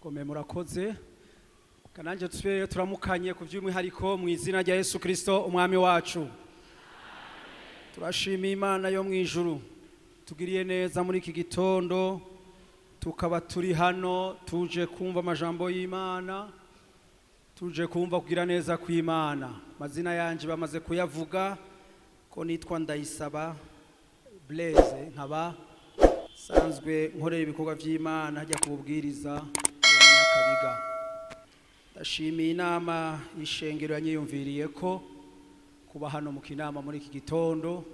Kome murakoze kananje twe turamukanye ku by'umwihariko mu izina rya Yesu Kristo umwami wacu. Turashima Imana yo mu ijuru tugiriye neza muri iki gitondo, tukaba turi hano tuje kumva amajambo y'Imana, tuje kumva kugira neza kw'Imana. Mazina yanje bamaze kuyavuga ko nitwa Ndayisaba Blaise, nkaba sanzwe nkorera ibikorwa by'Imana hajya kubwiriza kabiga. Ndashimiye inama y'ishengero yanyiyumviriye ko kuba hano mu Kinama muri iki gitondo,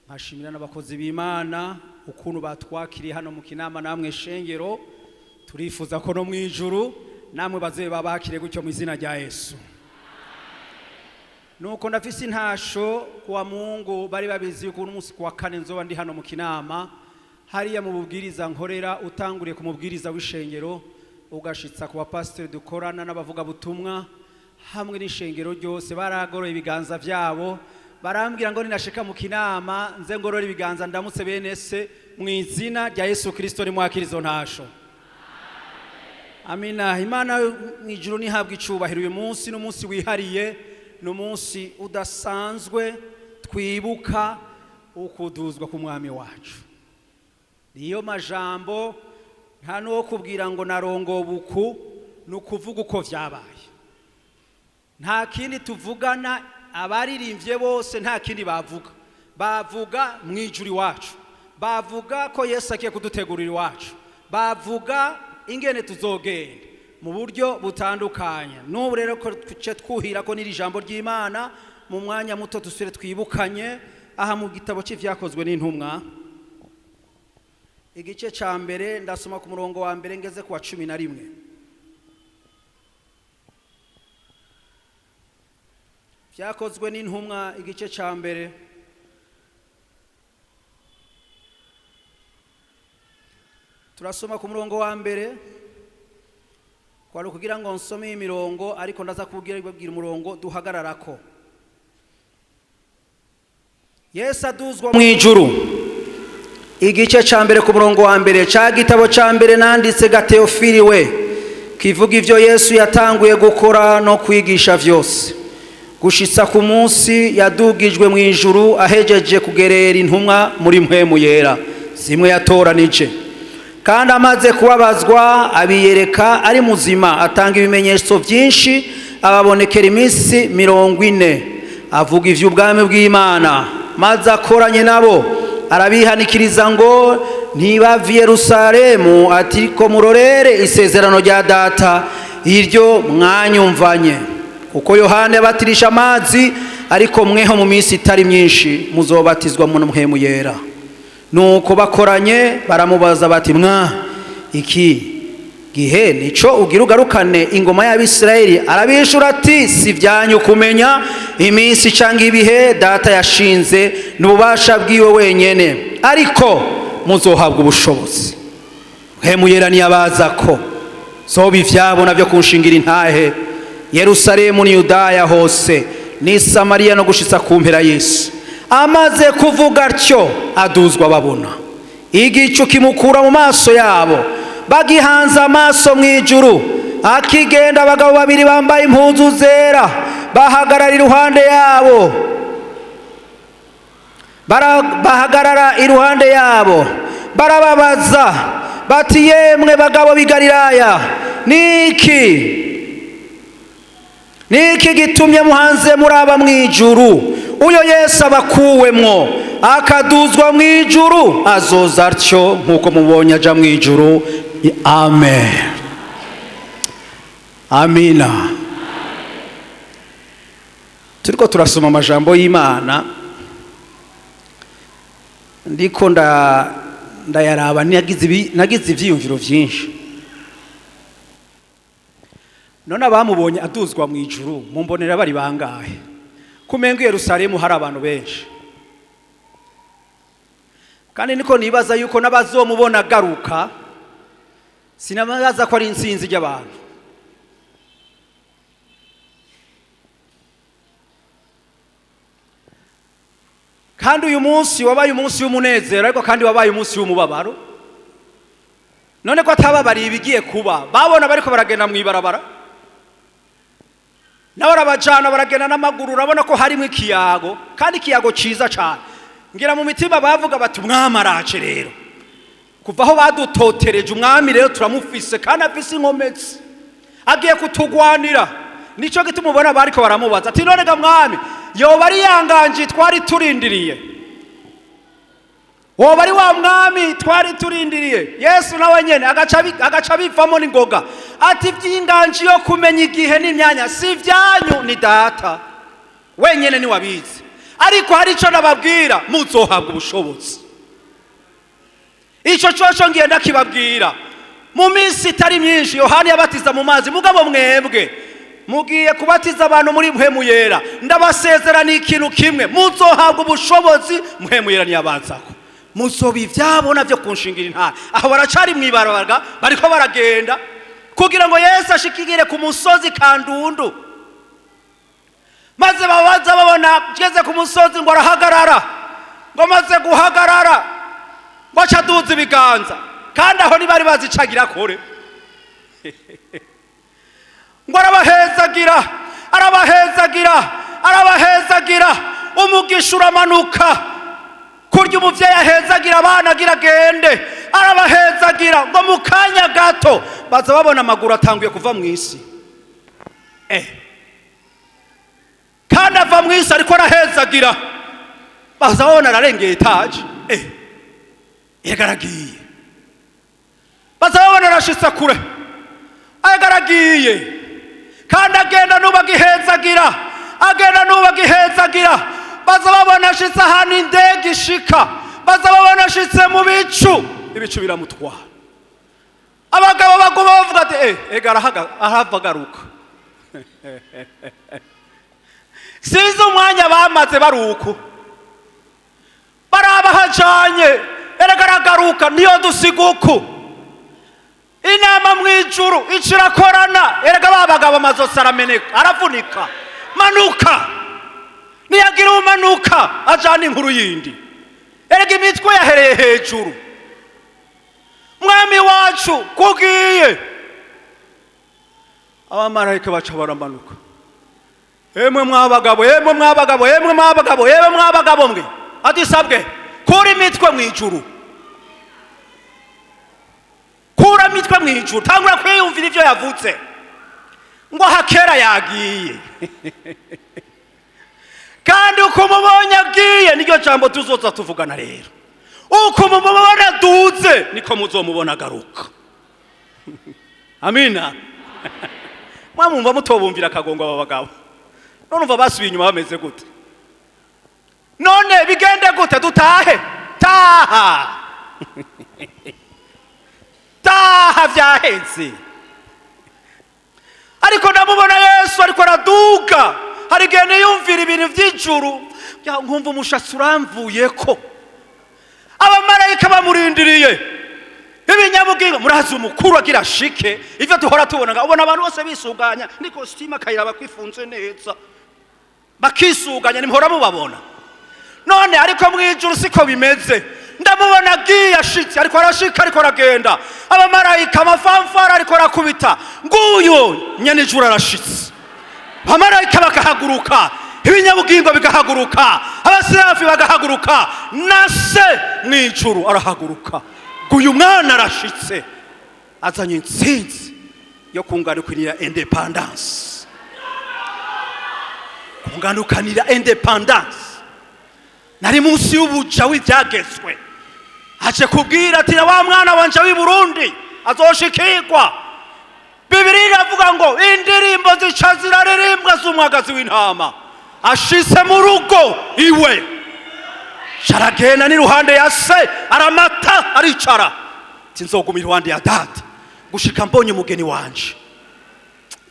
nkashimira n'abakozi b'Imana ukuntu batwakiriye hano mu Kinama. Namwe shengero turifuza ko no mu ijuru namwe bazebe babakire gutyo mu izina rya Yesu. Nuko ndafise intasho kuwa Mungu bari babizi yuko umunsi kuwa kane nzoba ndi hano mu Kinama, hariya mu bubwiriza nkorera utanguriye ku mubwiriza w'ishengero ugashitsa kuwa pasteur dukorana n'abavuga butumwa hamwe n'ishengero ryose. Baragoroye ibiganza byabo barambwira ngo ninashika mu Kinama nze ngorora ibiganza ndamutse bene se mu izina rya Yesu Kristo nimwakirizo ntasho. Amina. Imana mu ijuru nihabwa icubahiro. Uyu munsi n'umunsi wihariye, n'umunsi udasanzwe twibuka ukuduzwa k'umwami wacu. Niyo majambo nta nuwo kubwira ngo narongo buku nukuvuga uko vyabaye. Nta kindi tuvugana, abaririmbye bose nta kindi bavuga. Bavuga mwijuri wacu, bavuga ko Yesu agiye kudutegurira iwacu, bavuga ingene tuzogenda mu buryo butandukanye. N'ubu rero ko tuce twuhira ko n'iri jambo ry'Imana mu mwanya muto dusubire twibukanye aha mu gitabo cy'ivyakozwe n'intumwa igice ca mbere, ndasoma ku murongo wa mbere ngeze ku wa 11. Vyakozwe n'intumwa igice ca mbere turasoma ku murongo wa mbere, kwari kugira ngo nsome imirongo ariko ndaza kubwira umurongo duhagararako. Yesu aduzwa mu ijuru, igice ca mbere ku murongo wa mbere. Ca gitabo ca mbere nanditse Gateofili we, kivuga ivyo Yesu yatanguye gukora no kwigisha vyose gushitsa ku munsi yadugijwe mu ijuru, ahejeje kugerera intumwa muri mpwemu yera zimwe yatoranije. Kandi amaze kubabazwa abiyereka ari muzima, atanga ibimenyetso vyinshi, ababonekera iminsi 40, avuga ivy'ubwami bw'Imana. Maze akoranye nabo arabihanikiriza ngo ntibave Yerusalemu, ariko murorere isezerano rya data iryo mwanyumvanye. Kuko Yohana yabatirisha amazi, ariko mweho mu minsi itari myinshi muzobatizwa mu mpwemu yera. Nuko bakoranye baramubaza bati, iki gihe nico ugira ugarukane ingoma y'Abisirayeli? Arabishura ati, si vyanyu kumenya iminsi canke ibihe data yashinze n'ububasha bwiwe wenyene, ariko muzohabwa ubushobozi mpwemu yera niyabazako. Zoba ivyabo navyo kunshingira intahe Yerusalemu ni Yudaya hose ni Samariya no gushitsa ku mpera y'isi. Amaze kuvuga atyo aduzwa babona igicu kimukura mu maso yabo, bagihanze amaso mu ijuru. Akigenda abagabo babiri bambaye impuzu zera bahagarara iruhande yabo, barababaza bati, yemwe bagabo b'i Galilaya, niki gitumye muhanze muraba mu ijuru? Uyo Yesu abakuwemwo akaduzwa mu ijuru, azoza atyo nkuko mubonye aja mu ijuru. Amen. Amina. Turiko turasoma amajambo y'Imana, ndiko ndayaraba, nagize ivyiyumviro vyinshi. None abamubonye aduzwa mu ijuru mumbonera bari bangahe? Kumenga Yerusalemu hari abantu benshi, kandi niko nibaza yuko n'abazomubona garuka sinamaza ko ari insinzi y'abantu. Kandi uyu munsi wabaye umunsi w'umunezero, ariko kandi wabaye umunsi w'umubabaro. none ko atababariye ibigiye kuba babona bariko baragenda mwibarabara n'abarabajana baragenda n'amaguru urabona ko harimo ikiyago kandi ikiyago ciza cyane ngira mu mitima bavuga bati umwami araje rero kuva aho badutotereje umwami rero turamufise kandi afise inkomezi agiye kutugwanira nico gituma ubona bariko baramubaza ati none ga mwami yoba ari yanganje twari turindiriye woba ari wa mwami twari turindiriye Yesu nawe nyene agaca bivamo n'ingoga ati vy'inganje yo kumenya igihe n'imyanya si vyanyu ni data wenyene ni wabizi ariko hari ico nababwira muzohabwa ubushobozi ico coco ngiye ndakibabwira mu minsi itari myinshi Yohana yabatiza mu mazi mugabo mwebwe mugiye kubatiza abantu muri mpwemu yera ndabasezerana ikintu kimwe muzohabwa ubushobozi mpwemu yera niyabanzako muzobi vyabona vyo kunshingira intara aho baracari mwibarabara bariko baragenda kugira ngo Yesu ashikigire ku musozi kandundu maze babaza babona geze ku musozi ngo arahagarara ngo maze guhagarara ngo acaduza ibiganza kandi aho nibari bazicagira kore ngo arabahezagira umugisha uramanuka kurya umuvyeyi ahezagira abana agira gende arabahezagira ngo mu kanya gato baza babona amaguru atanguye kuva mu isi kandi ava mu isi ariko arahezagira baza babona ararengeye etaje yegaragiye baza babona arashitse kure agaragiye kandi agenda nubagihezagira baza babona ashitse ahantu indege ishika baza babona ashitse mu ibicu biramutwara abagabo baguma bavuga ati arahavagaruka sinzi umwanya bamaze baruko barabahajanye aragaragaruka niyo dusiguku inama mwijuru icirakorana erega babagabo amazosi arameneka aravunika manuka niyagira umanuka ajana inkuru yindi erega imitwe yahereye hejuru mwami wacu kugiye abamarayika baca baramanuka emwe mwabagabo mwe ati sabwe kuri imitwe mwijuru kura mitwe mwijuru tangura kwiyumvira ivyo yavutse ngo hakera yagiye kandi uko mubonye agiye niryo jambo tuzoza tuvugana rero uko mubona duze niko muzomubona garuka amina mwamumva mutobumvira akagongo aba bagabo none umva basubiye inyuma bameze gute none bigende gute dutahe taha vyaheze ariko ndamubona Yesu ariko araduga hari igihe niyumvira ibintu vy'ijuru nkumva umushatsi uramvuyeko abamarayika bamurindiriye ibinyabugingo murazi umukuru agira shike ivyo duhora tubona ubona abantu bose bisuganya ni costume akayira bakwifunze neza bakisuganya nimuhora mubabona none ariko mwijuru siko bimeze ndamubona agiye ashitse ariko arashika ariko aragenda abamarayika amafamfara ariko arakubita nguyu nyene ijuru arashitse abamarayika bakahaguruka ibinyabugingo bigahaguruka abaserafi bagahaguruka nase mwijuru arahaguruka nguyu mwana arashitse azanye intsinzi yo kungarukanira independence nari munsi y'ubuja w'ivyagezwe aje kubwira ati wa mwana wanje w'i Burundi azoshikirwa Bibiliya iravuga ngo indirimbo zica ziraririmbwa z'umwagazi w'intama ashise mu rugo iwe sharagenda n'iruhande ya se aramata aricara tinzoguma iruhande ya data gushika mbonye umugeni wanje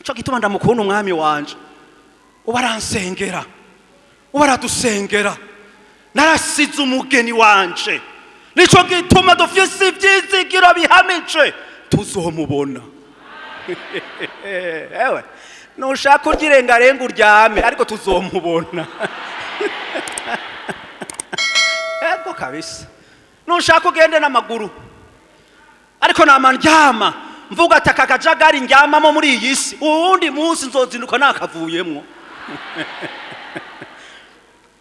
ico gituma ndamukunda umwami wanje ubaransengera ubaradusengera narasize umugeni wanje nico gituma dufise ivyizigiro bihamije tuzomubona ewe nushaka ugirengarenga uryame ariko tuzomubona ego kabisa nushaka ugende n'amaguru ariko nama ndyama mvuga ati aka kajagari ndyamamo muri iyi si uwundi munsi nzozinduka nakavuyemwo.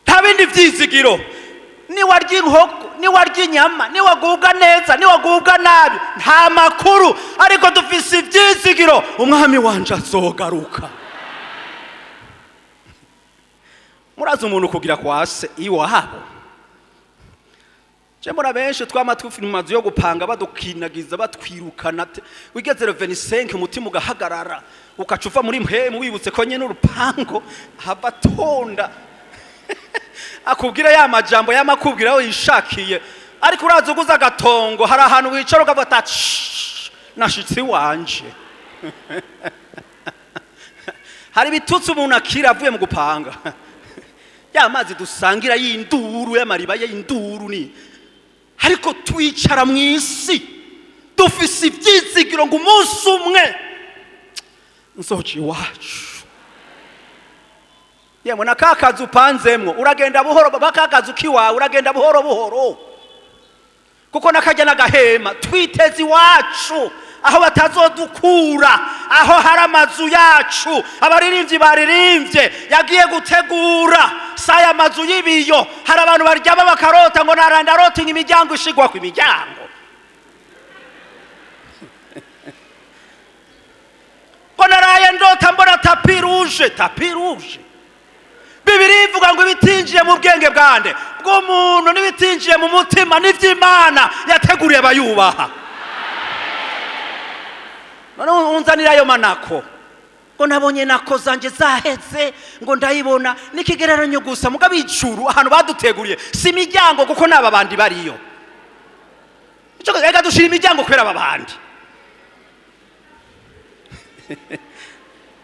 Nta bindi vyizigiro, niwarya inkoko, niwarya inyama, niwagubwa neza, niwagubwa nabi, nta makuru, ariko dufise ivyizigiro, umwami wanje azogaruka. Murazi umuntu kugira kwase iwabo. Mbona benshi tw'amatwi mu mazu yo gupanga badukinagiza batwirukana, wigeze 25 umutima ugahagarara ukacuva muri mpemu wibutse ko nyene urupango habatonda akubwira ya majambo yamakubwira aho yishakiye, ariko uraza uguza agatongo hari ahantu wicara ukavuga ati nashitsi wanje. Hari bitutse umuntu akira avuye mu gupanga. Ya mazi dusangira y'induru y'amariba y'induru ni, ariko twicara mu isi dufise ivyizigiro ngo umunsi umwe nzoci wacu. Yemwe nakakazi upanzemwo uragenda buhoro, bakakazi kiwawe uragenda buhoro buhoro, kuko nakajya nagahema twitezi wacu aho batazodukura, aho hari amazu yacu abaririmbyi baririmbye yagiye gutegura. Saya mazu y'ibiyo, hari abantu baryama bakarota ngo narandarota imiryango ishigwa ku imiryango. Ko naraye ndota mbona tapi rouge. Bibiri ivuga ngo ibitinjiye mu bwenge bwande bw'umuntu n'ibitinjiye mu mutima n'ivy'Imana yateguriye abayubaha. None unzanira ayo manako ngo nabonye nako zanje zaheze ngo ndayibona nikigereranyo gusa mugabo ijuru ahantu baduteguriye si imiryango, kuko naba bandi bariyo. Ico reka dushira imiryango kwera ababandi.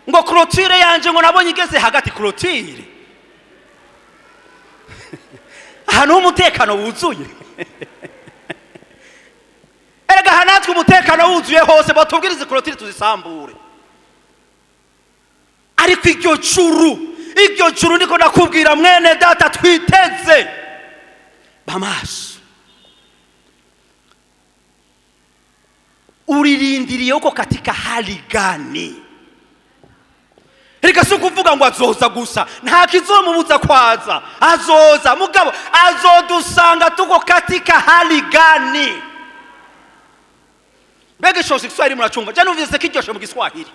Ngo clôture yanje ngo nabonye igeze hagati clôture ahantu umutekano wuzuye. Erega hanatwe umutekano wuzuye hose batubwiriza clôture tuzisambure. Ariko iryo juru niko nakubwira mwene data twiteze bamaso. Uririndiriye uko katika hali gani? Erega si kuvuga ngo azoza gusa, nta kizomubuza kwaza, azoza mugabo azodusanga tuko katika hali gani? Mbega shoshe Kiswahili muracumva? Je numvise kiryoshe mu Giswahili.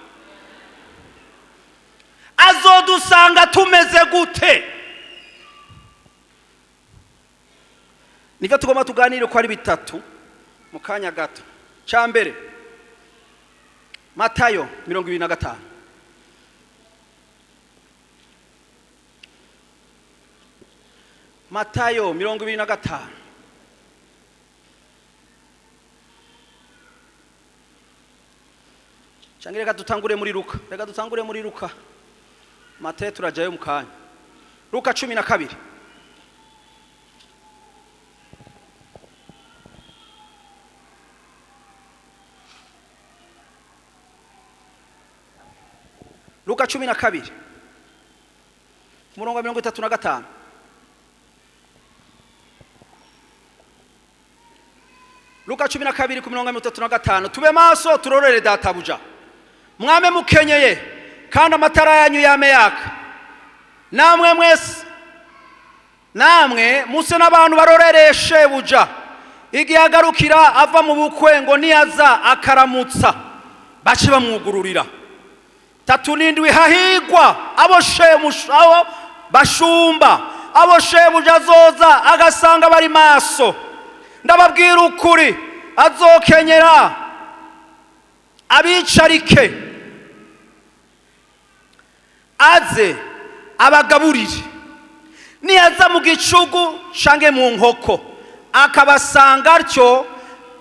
Azodusanga tumeze gute? Nivyo tugomba tuganire ko ari bitatu mu kanya gato. Cyambere Matayo 25. Matayo 25. Cyangire reka dutangure muri Luka. Reka dutangure muri Luka. Matayo turajayo mu kanya. Luka 12. Luka 12. Umurongo 35. Luka 12 ku mirongo 35. Tube maso turorere databuja. Mwame mukenyeye kandi amatara yanyu yame yaka. Namwe mwese, namwe muse n'abantu barorereshe buja. Igihe agarukira ava mu bukwe ngo niyaza akaramutsa bace bamwugururira. 37 hahigwa abo shemushaho bashumba, abo shebuja azoza agasanga bari maso. Ndababwira ukuri azokenyera abicarike aze abagaburire, niyaza mu gicugu cange mu nkoko akabasanga atyo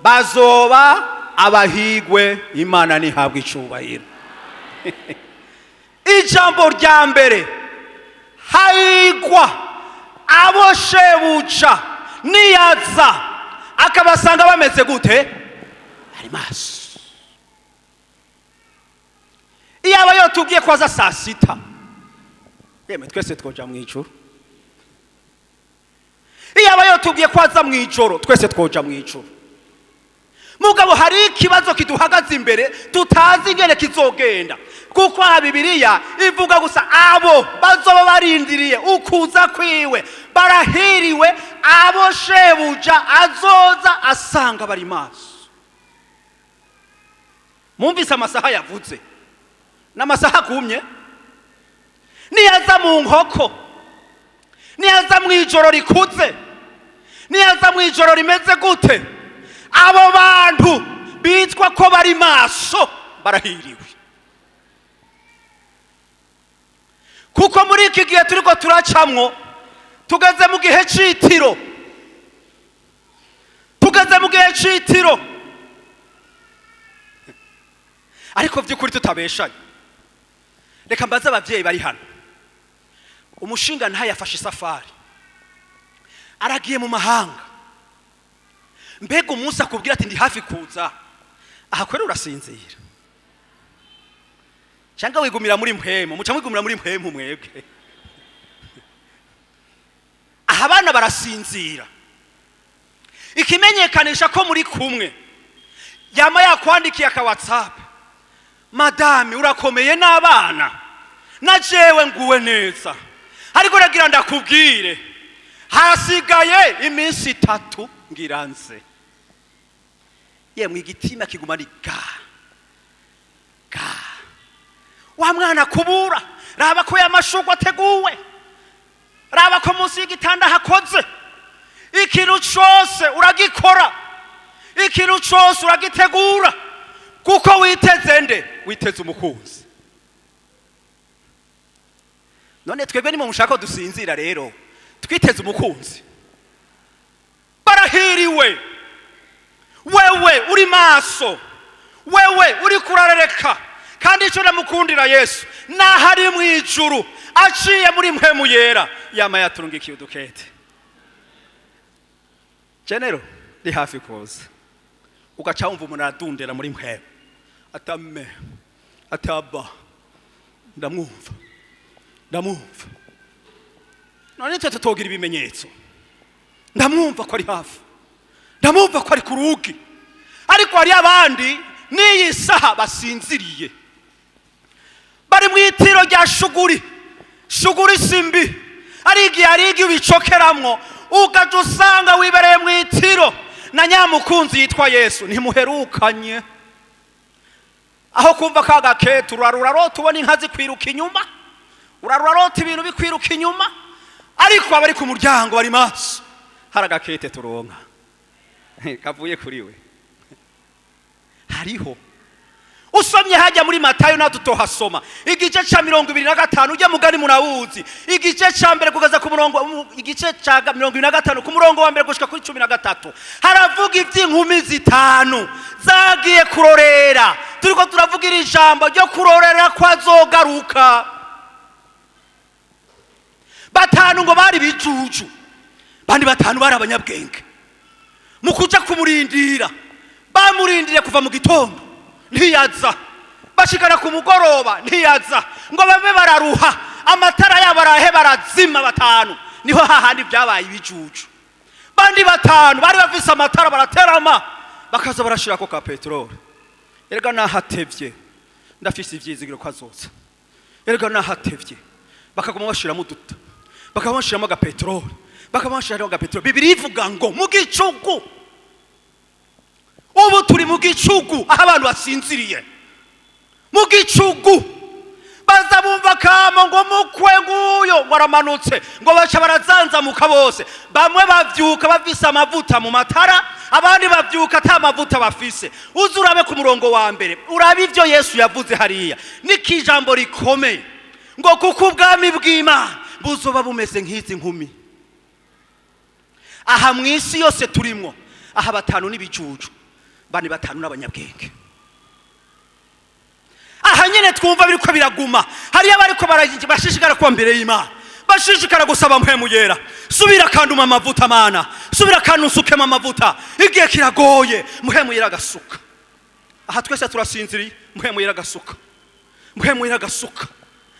bazoba abahigwe. Imana nihabwa icubahiro. Ijambo rya mbere hahigwa abo shebuja niyaza akabasanga bameze gute? Ari maso. Iyaba yo tugiye kwaza saa 6, yemwe twese twoja mu ijoro. Iyaba yo tugiye kwaza mu ijoro twese twoja mu ijoro. mugabo hari ikibazo kiduhagaze imbere tutazi ingene kizogenda, kuko Bibiliya ivuga gusa abo bazoba barindiriye ukuza kwiwe barahiriwe, abo shebuja azoza asanga bari maso. Mumvise amasaha yavuze n'amasaha agumye, niyaza mu nkoko, niyaza mu ijoro rikuze, niyaza mu ijoro rimeze gute, abo bantu bitwa ko bari maso barahiriwe. Kuko muri iki gihe turiko turacamwo tugeze mu gihe c'itiro, tugeze mu gihe c'itiro, ariko vy'ukuri tutabeshanye. Reka mbaze abavyeyi bari hano, umushinga ntayafashe isafari aragiye mu mahanga, mbega umunsi akubwira ati ndi hafi kuza, aha kwera urasinzira cyangwa wigumira muri mpemu? Muca mwigumira muri mpemu mwebwe. Aha abana barasinzira, ikimenyekanisha ko muri kumwe yama yakwandikiye aka WhatsApp, madame urakomeye n'abana na jewe nguwe neza, ariko nagira ndakubwire hasigaye iminsi 3 ngiranze. Yemwe igitima kiguma ni ga wa mwana kubura, raba ko yamashugwa ateguwe, raba ko munsi y'igitanda hakoze, ikintu cyose uragikora, ikintu cyose uragitegura, kuko witeze nde? Witeze umukunzi. None twebwe ni mu mushaka dusinzira rero twiteze umukunzi. Barahiriwe wewe uri maso, wewe uri kurarereka, kandi icyo namukundira Yesu nahari mu ijuru aciye muri mpemu yera yama yaturungikiye udukete. Genero ndi hafi kuza, ugaca wumva umuntu aradundera muri mpemu, atame ataba, ndamwumva. None twe tutogira ibimenyetso, ndamwumva ko ari hafi, ndamwumva ko ari ku rugi, ariko hari abandi n'iyi saha basinziriye, bari mu itiro rya shuguri simbi, ari igihe ubicokeramwo ugaca usanga wibereye mu itiro na nyamukunzi yitwa Yesu ntimuherukanye. Aho kumva ka gakete urarota ubona inka zikwiruka inyuma, urarota ibintu bikwiruka inyuma, ariko abari ku muryango bari maso. Hari agakete turonka kavuye kuri we. Hariho usomye hajya muri Matayo na tutohasoma igice ca 25 ujya mugani munawuzi, igice ca mbere kugeza ku murongo, igice ca 25 ku murongo wa mbere gushika kuri 13 haravuga ivy'inkumi 5 zagiye kurorera. Turiko turavugira ijambo ryo kurorera kwa zogaruka. 5 ngo bari bijuju, bandi 5 bari abanyabwenge. Mu kuja kumurindira bamurindiriye kuva mu gitondo ntiyaza, bashikana ku mugoroba ntiyaza, ngo babe bararuha, amatara yabo arahe barazima 5. Niho hahandi byabaye ibijuju. Bandi 5 bari bafise amatara baraterama, bakaza barashira ko ka petrol. Erega nahatevye ndafise ivyizigiro ko azoza, erega nahatevye bakaguma bashiramo uduta, bakabashiramo aga petrol, bakabashiramo aga petrol. Bibiri ivuga ngo mu gicugu, ubu turi mu gicugu aho abantu basinziriye. Mu gicugu baza bumva kamo ngo mukwe nguyo waramanutse, ngo baca barazanzamuka bose, bamwe bavyuka bafise amavuta mu matara, abandi bavyuka ata mavuta bafise. Uzurabe ku murongo wa mbere urabe ivyo Yesu yavuze hariya, nikijambo rikomeye ngo kuko ubwami bw'Imana buzoba bumeze nk'izi nkumi. Aha mwisi yose turimwo, aha 5 n'ibijuju, bani 5 n'abanyabwenge. Aha nyene twumva biriko biraguma, hari abariko bashishikara kwa mbere y'Imana, bashishikara gusaba mpemu yera, subira kanduma amavuta mana, subira kanusukema amavuta, igihe kiragoye mpemu yera gasuka. Aha twese turasinziriye, mpemu yera gasuka, mpemu yera gasuka,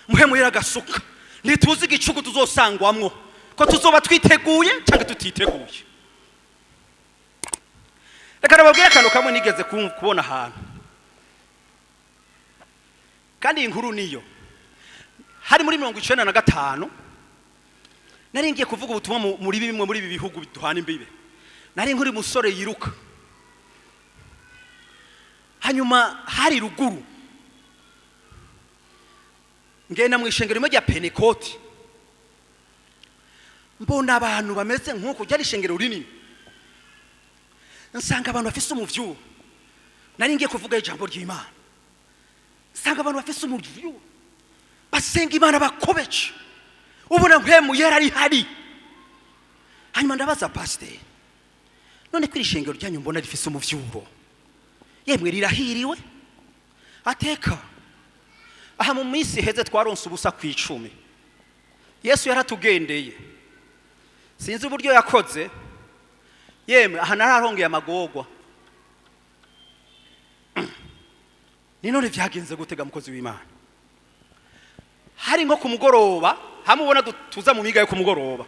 mpemu yera gasuka. Ntituzi igicugu tuzosangwamwo, ko tuzoba twiteguye cyangwa tutiteguye. reka nababwire akantu kamwe nigeze kubona ahantu, kandi iyi nkuru niyo hari muri 1995 nari ngiye kuvuga ubutumwa muri bimwe muri ibi bihugu biduhana imbibe. Nari nkuri musore yiruka, hanyuma hari ruguru ngenda mu ishengero rya Pentecote, mbona abantu bameze nk'uko ryari ishengero rinini, nsanga abantu bafise umuvyu. Nari ngiye kuvuga ijambo ry'Imana, nsanga abantu bafise umuvyu basenga Imana bakobeje, ubona mpemu yera ari hari. Hanyuma ndabaza pasteur, none kwiri ishengero ryanyu mbona rifise umuvyuro, yemwe rirahiriwe? Ateka aha mu minsi heze twaronse ubusa ku 10. Yesu yaratugendeye, sinzi uburyo yakoze, yemwe aha nararongeye amagogwa. Ni none vyagenze gutega mukozi w'Imana? Hari nko ku mugoroba, hamubona tuza mu miga yo ku mugoroba,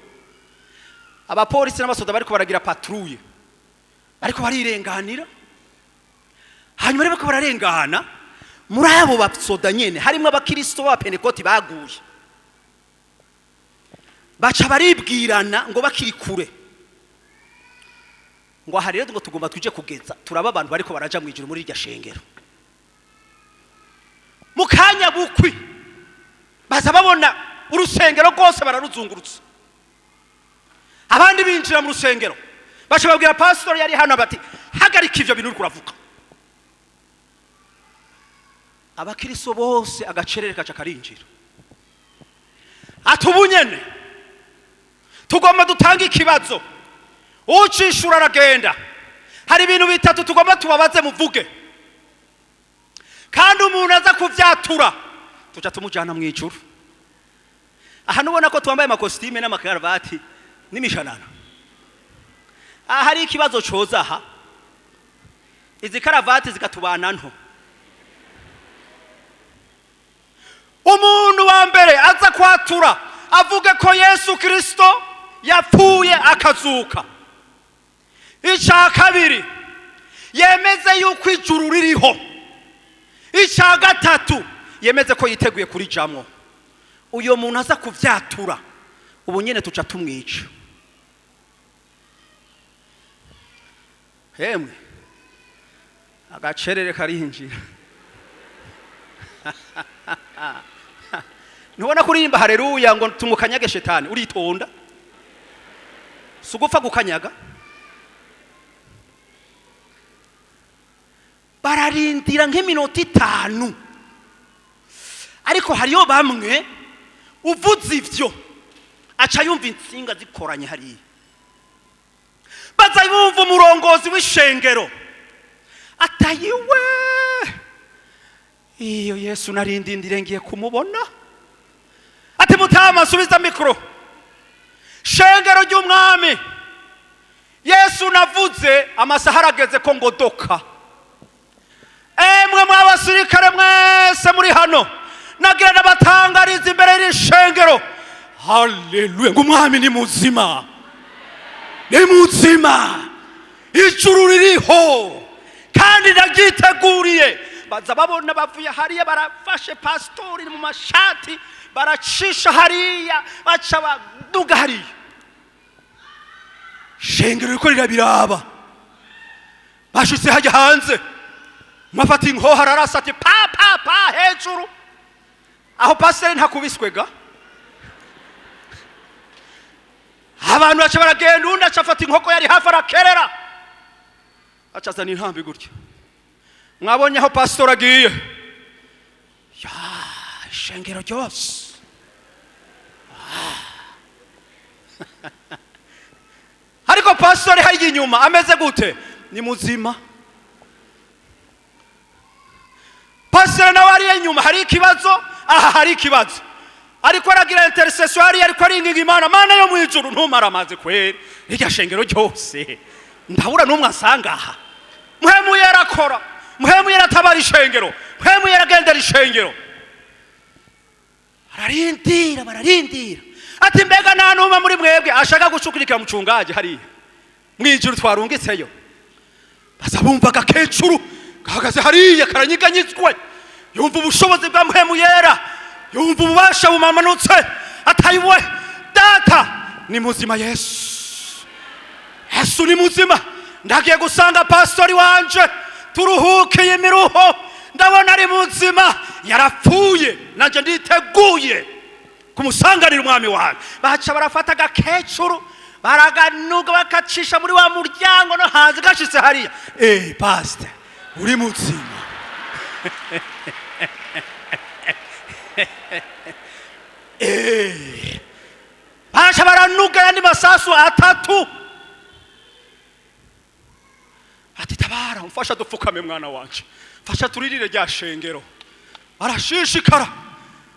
abapolisi n'abasoda bariko baragira patrouille, ariko barirenganira. Hanyuma rero bakaba bararengana, muri abo basoda nyene harimo abakristo ba Pentecote baguye, baca baribwirana ngo bakiri kure, ngo aha rero ngo tugomba tuje kugeza turaba abantu bariko baraja mu ijuru muri irya shengero. Mu kanya bukwi baza babona urusengero rwose bararuzungurutse, abandi binjira mu rusengero, baca babwira pastor yari hano bati hagarika ivyo bintu uravuga. Abakristo bose agacerere kaca karinjira, atubunyene tugomba dutanga ikibazo, ucishura aragenda. Hari ibintu bitatu tugomba tubabaze muvuge, kandi umuntu aza kuvyatura tuca tumujana mu ijuru. Aha nubona ko twambaye amakostime n'amakaravati n'imishanana. Aha hari ikibazo coza aha, izi karavati zikatubana nto. Umuntu wa mbere aza kwatura avuge ko Yesu Kristo yapfuye akazuka. Icya kabiri yemeze yuko ijuru ririho. Icya gatatu yemeze ko yiteguye kuri jamwo. Uyo muntu aza kuvyatura ubu nyene tuca tumwica. Hemwe agacerere karinjira. Ntubona kurimba haleluya ngo tumukanyage shetani, uritonda sugupfa gukanyaga. Bararindira nk'iminota 5, ariko hariyo bamwe uvuze ivyo aca yumva insinga zikoranye hariya, baza yumva umurongozi w'ishengero atayiwe, iyo Yesu narindindire ngiye kumubona. Ati mutama subiza mikro, shengero ry'umwami Yesu navuze amasaha arageze ko ngodoka. Emwe mwabasirikare mwese muri hano, nagira nabatangariza imbere y'ishengero, haleluya, ngo umwami ni muzima, ni muzima, ijuru ririho kandi ndagiteguriye. Baza babona bavuye hariya barafashe pastori mu mashati, baracisha hariya, baca baduga hariya. Shengero riko rirabiraba, bashitse hajya hanze, mwafata inkoho ararasa ati pa pa pa hejuru. Aho pastori ntakubiswega, abantu baca baragenda, undi aca afata inkoko yari hafi arakerera, acazana intambi gutya. Mwabonye aho pastor agiye, ya shengero ryose. Ariko pastor hari inyuma ameze gute? Ni muzima. Pastor nawe ari inyuma, hari ikibazo, aha hari ikibazo, ariko aragira intercession, ariko aringinga Imana, Mana yo mu ijuru ntumara amaze kwera irya shengero ryose. Ndabura numwe asanga aha, muhemu yarakora, muhemu yaratabara ishengero, muhemu yaragendera ishengero. Bararindira ati mbega nta numwe muri mwebwe ashaka gucukurikira mucungaje hariya mu ijuru twarungitseyo. baza bumva agakecuru gahagaze hariya karanyiganyitswe, yumva ubushobozi bwa mpwemu yera, yumva ububasha bumamanutse, atayiwe data ni muzima. Yesu ni muzima. Ndagiye gusanga pastori wanje turuhukiye imiruho, ndabona ari muzima, yarapfuye, nanje nditeguye kumusanganira umwami wanje. Baca barafata agakecuru baraganuga bakacisha muri wa muryango no hanze gashitse hariya. Pastor uri muzima. Baca baranuga yandi masasu atatu. Ati tabara umfasha dupfukame mwana wanje, fasha turirire rya shengero. Barashishikara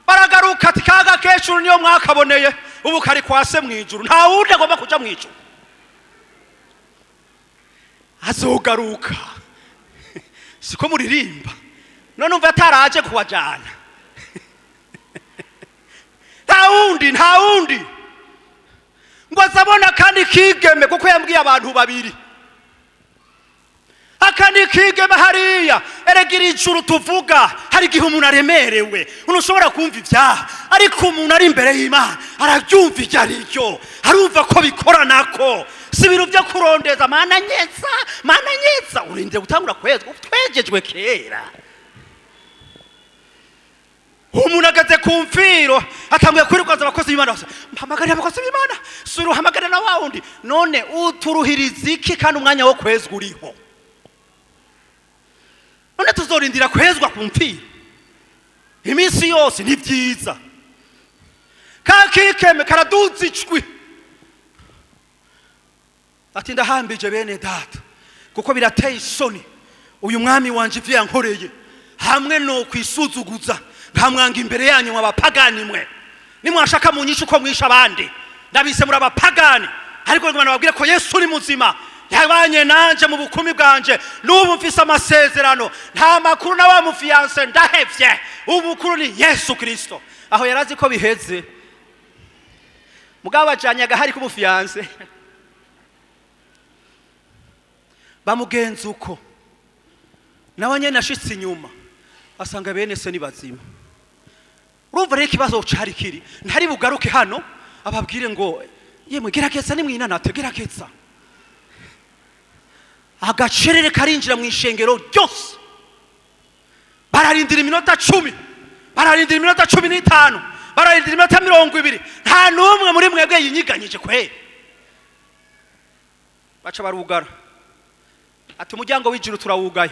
baragaruka ati kaga kecuru niyo mwakaboneye ubu kari kwase mwijuru, nta wundi agomba kuja mwijuru, azogaruka. Siko muririmba none umva ataraje kuwajana. nta wundi ngo azabona kandi kigeme, kuko yambwiye abantu babiri akandi kigeme hariya. Eregira ijuru tuvuga hari gihe umuntu aremerewe, unushobora kumva ivyaha, ariko umuntu ari imbere y'Imana arabyumva ijya ryo, arumva ko bikora nako. Si ibintu byo kurondeza mana nyetsa urinde gutangura kwezwa twegejwe kera. Umuntu agaze kumfiro atanguye kwirukaza abakozi b'Imana, mpamagarira abakozi b'Imana, suru hamagarira na wawundi. None uturuhiriza iki kandi umwanya wo kwezwa uriho? None tuzorindira kwezwa kumfiro iminsi yose? Ni byiza. Kakikeme karaduza icwi ati ndahambije bene data, kuko birateye isoni uyu mwami wanje ivyo yankoreye, hamwe no kwisuzuguza nkamwanga imbere yanyu mwabapagani mwe. Nimwashaka munyisha uko mwisha abandi, ndabise muri abapagani, ariko Imana babwire ko Yesu ni muzima, yabanye nanje mu bukumi bwanje, n'ubu mfise amasezerano, nta makuru na wa mufiance ndahevye, ubukuru ni Yesu Kristo. Aho yarazi ko biheze, mugabo bajanyaga hari ku mufiance bamugenza uko, nawe nyene ashitse inyuma asanga bene se ni bazima. Urumva rero ikibazo cari kiri, ntari bugaruke hano ababwire ngo yemwe gerageza nimwinanate, gerageza. Agacerere karinjira mu ishengero ryose, bararindira iminota 10, bararindira iminota 15, bararindira iminota 20, nta numwe muri mwebwe yinyiganyije kwera. Baca barugara ati umuryango w'ijuru turawugaye,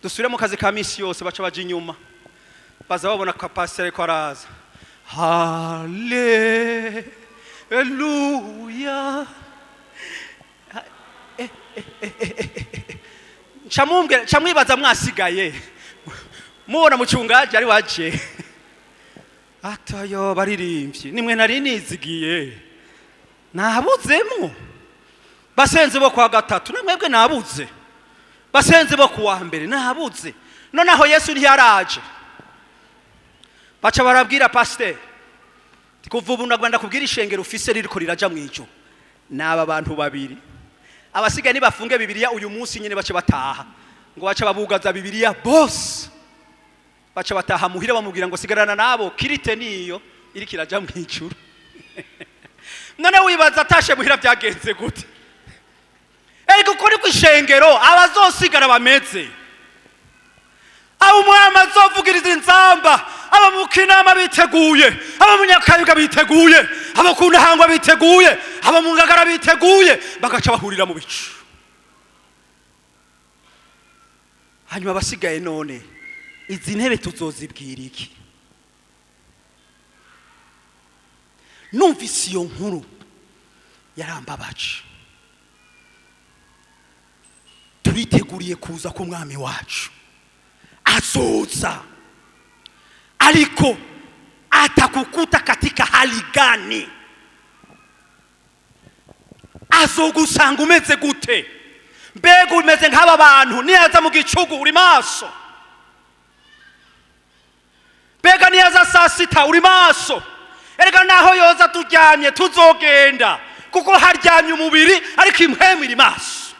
dusubire mu kazi ka misi yose. Baca baje inyuma, baza babona ko pastor ariko araza. Haleluya. Chamwibaza mwasigaye mubona mucungaje ari waje atayo baririmbye, nimwe nari nizigiye nabuzemo. Basenze bo kwa gatatu namwebwe nabuze, basenze bo kuwa mbere nabuze, nonaho Yesu ntiyaraje. Baca barabwira pastor kuva ubu ndagwanda kubwira ishengero ufise ririko riraja mwijuru n'aba bantu babiri, abasigaye nibafunge Bibiliya uyu munsi nyene bace bataha, ngo baca babugaza Bibiliya bose, baca bataha muhira bamubwira ngo sigarana nabo, kirite niyo iri kiraja mwijuru. None wibaza atashe muhira byagenze gute? Eriko kuri kwishengero abazosigara bameze, abo umwami azovugiriza inzamba, aba mu Kinama biteguye, aba mu Nyakayuga biteguye, aba ku Ntahangwa biteguye, aba mu Ngagara biteguye, bagaca bahurira mu bicu. Hanyuma basigaye none izi ntebe tuzozibwira iki? Numvise iyo nkuru yarambabaje. Turiteguriye kuza ku mwami wacu, azoza, ariko atakukuta katika hali gani? Azogusanga umeze gute? Mbega umeze nk'aba bantu niyaza mu gicugu uri maso? Mbega niyaza saa 6 uri maso? Erega naho yoza turyamye tuzogenda, kuko haryamye umubiri ariko impwemu iri maso.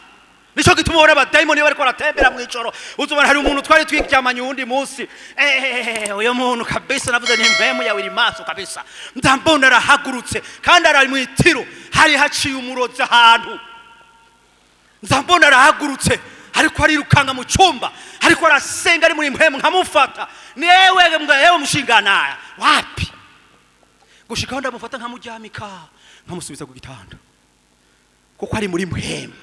nico gituma ubona abadayimoni bariko baratembera mw'ijoro uzubona hari umuntu twari twiryamanye uwundi munsi uyo muntu kabisa navuze ni impwemu yawe iri maso kabisa ndambona arahagurutse kandi ari mw'itiro hari haciye umurozi ahantu ndambona arahagurutse ariko arirukanga mu cyumba ariko arasenga ari muri impwemu nkamufata yewe mushingana wapi gushika ndamufata nkamuryamika nkamusubiza ku gitanda kuko ari muri impwemu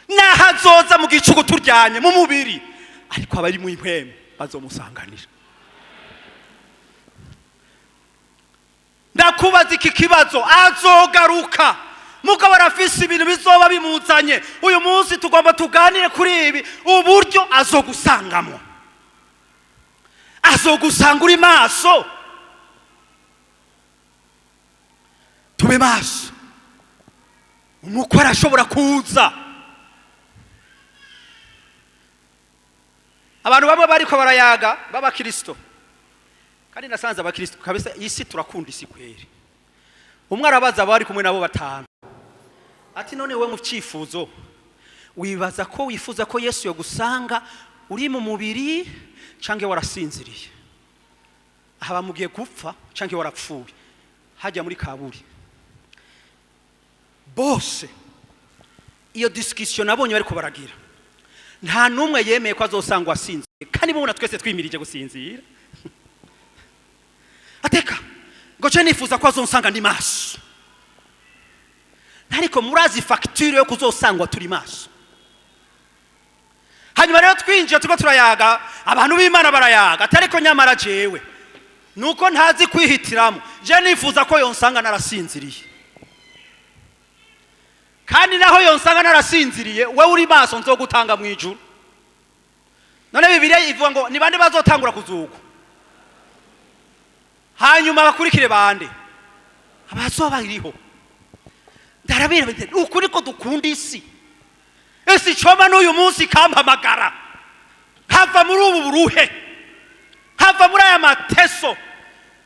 nahazoza mu gicugu turyanye mu mubiri ariko abari mu impwemu bazomusanganira. Ndakubaza iki kibazo, azogaruka mugabo arafise ibintu bizoba bimuzanye uyu munsi tugomba tuganire kuri ibi uburyo azogusangamo, azogusanga uri maso. Tube maso, umukwe arashobora kuza. Abantu bamwe bariko barayaga baba Kristo, kandi nasanze aba Kristo kabisa isi turakunda isi kweri. Umwe arabaza abari kumwe nabo batanu ati none we mu cyifuzo wibaza ko wifuza ko Yesu yogusanga uri mu mubiri canke warasinziriye, aha bamugiye gupfa canke warapfuye hajya muri kaburi. Bose iyo discussion nabonye bariko baragira nta numwe yemeye ko azosangwa asinziriye, kandi mubona twese twimirije gusinzira. Ateka ngo je nifuza ko azonsanga ndi maso, ariko murazi facture yo kuzosangwa turi maso. Hanyuma rero twinjiye tuko turayaga, abantu b'Imana barayaga atariko nyamara jewe nuko ntazi kwihitiramo, je nifuza ko yonsanga narasinziriye. Kandi naho yonsanga narasinziriye we uri maso nzogutanga mu ijuru. None Bibiliya ivuga ngo ni bande bazotangura kuzuka, hanyuma bakurikire bande abazoba iriho. Ndarabira bite ukuri ko dukunda isi, ese choma n'uyu munsi kampamagara hava muri ubu buruhe, hava muri aya mateso,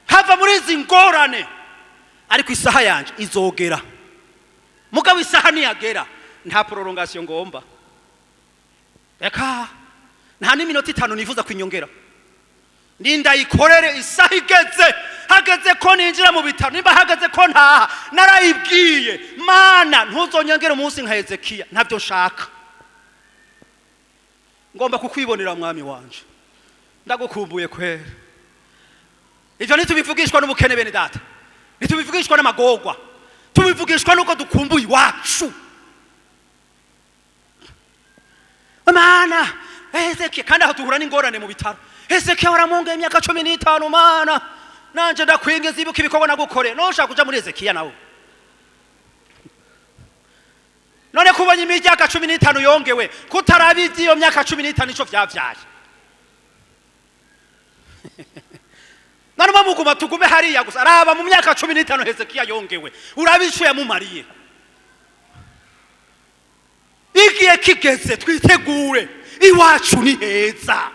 hava muri izi ngorane, ariko isaha yanje izogera. Mugabo isaha niyagera nta prolongation ngomba, eka nta n'iminota 5 nifuza kwinyongera. Ninda ikorere isaha igeze, hageze ko ninjira mu bitaro, nimba hageze ko ntaha narayibwiye Mana ntuzonyongera umunsi nka Hezekiya, ntabyo nshaka. Ngomba kukwibonera mwami wanje, ndagukumbuye kwera. Ivyo nitubivugishwa n'ubukene bene data, nitubivugishwa n'amagorwa, tubivugishwa nuko dukumbuye iwacu. Mana Hezekiya, kandi aho duhura n'ingorane mu bitaro, Hezekiya waramunga imyaka 15 Mana, nanje ndakwingiza ibuka ibikorwa nagukore. No ushaka kuja muri Hezekiya nawe, none kubonye imyaka 15 yongewe kutarabizi iyo myaka 15 nico vyavyaye. None muguma tugume hariya gusa araba mu myaka 15 Hezekiya yongewe urabisho yamumariye. Igiye kigeze twitegure, iwacu ni heza.